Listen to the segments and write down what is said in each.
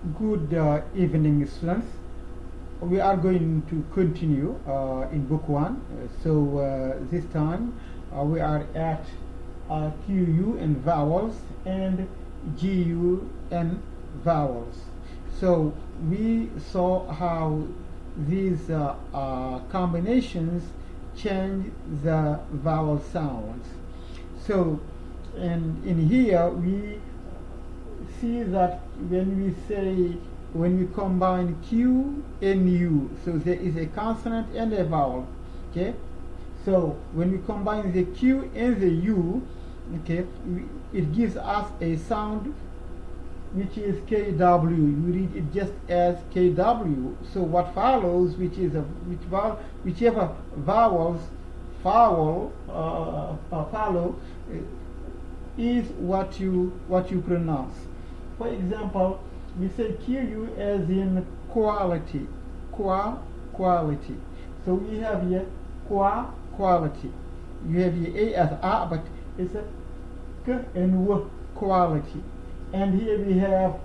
Good evening, students. We are going to continue in book one. This time we are at QU and vowels and GU and vowels. So we saw how these combinations change the vowel sounds. So, and in here we see that when we combine Q and U, so there is a consonant and a vowel. Okay, so when we combine the Q and the U, okay, it gives us a sound which is KW. You read it just as KW. So what follows, whichever vowels follow is what you pronounce. For example, we say QU as in quality, quality. So we have here quality. You have here A as A, but it's a K and W, quality. And here we have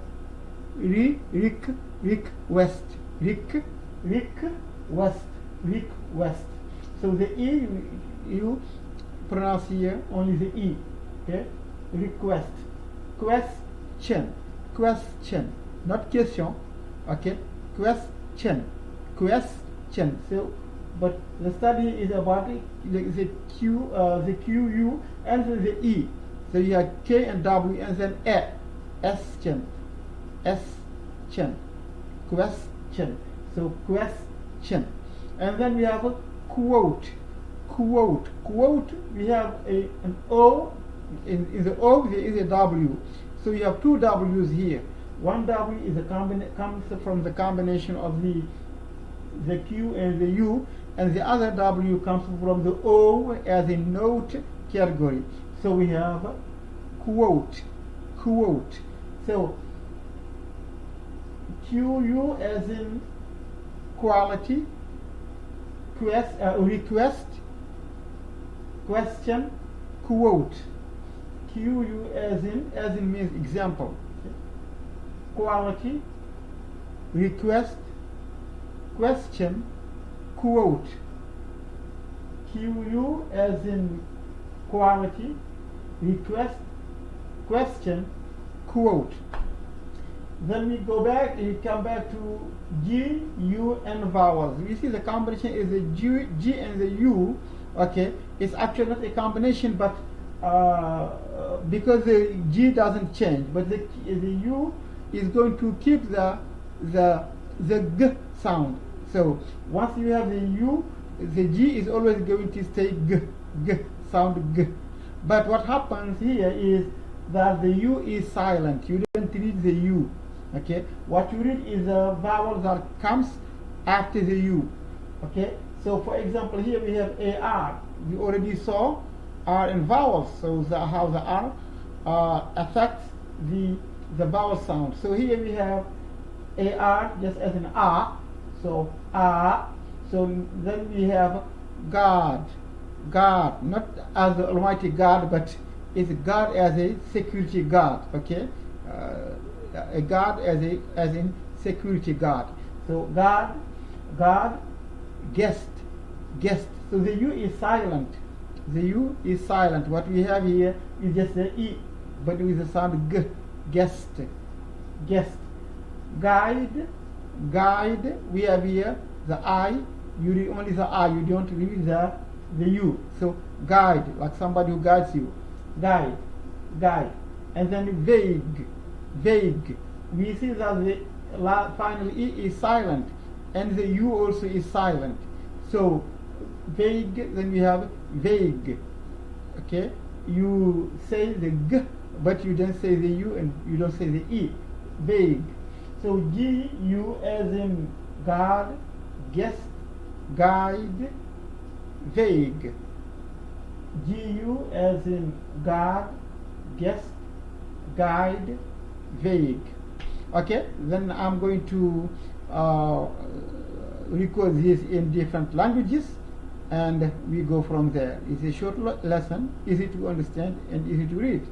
request, request. So the E you pronounce here only the E. Okay, request, question, not question. Okay, question. So, but the study is about the QU and the E. So you have K and W and then E. Question. So question. And then we have a quote. We have an O. In the O there is a W. So you have two W's here. One W is comes from the combination of the Q and the U, and the other W comes from the O as a note category. So we have quote. So QU as in quality, request, question, quote. QU as in means example. Okay. Quality, request, question, quote. QU as in quality, request, question, quote. Then we go back, we come back to G, U, and vowels. You see the combination is the G and the U. Okay, it's actually not a combination, but because the G doesn't change, but the U is going to keep the G sound. So once you have the U, the G is always going to stay G, sound G. But what happens here is that the U is silent. You don't read the U. Okay, what you read is the vowel that comes after the U. Okay, so for example, here we have AR. We already saw R and vowels, so how the R affects the vowel sound. So here we have AR just as an R, so R. So then we have God, not as the Almighty God, but it's God as a security guard. Okay, a God as in security guard. So God, guest. So the U is silent. The U is silent. What we have here is just the E, but with the sound G. Guest. Guide. We have here the I. You read only the I. You don't read the U. So guide, like somebody who guides you. Guide. And then vague. We see that the final E is silent, and the U also is silent. So vague, then we have vague. Okay, you say the G, but you don't say the U and you don't say the E. Vague. So G, U as in guard, guest, guide, vague. GU as in guard, guest, guide, vague. Okay, then I'm going to record this in different languages, and we go from there. It's a short lesson, easy to understand and easy to read.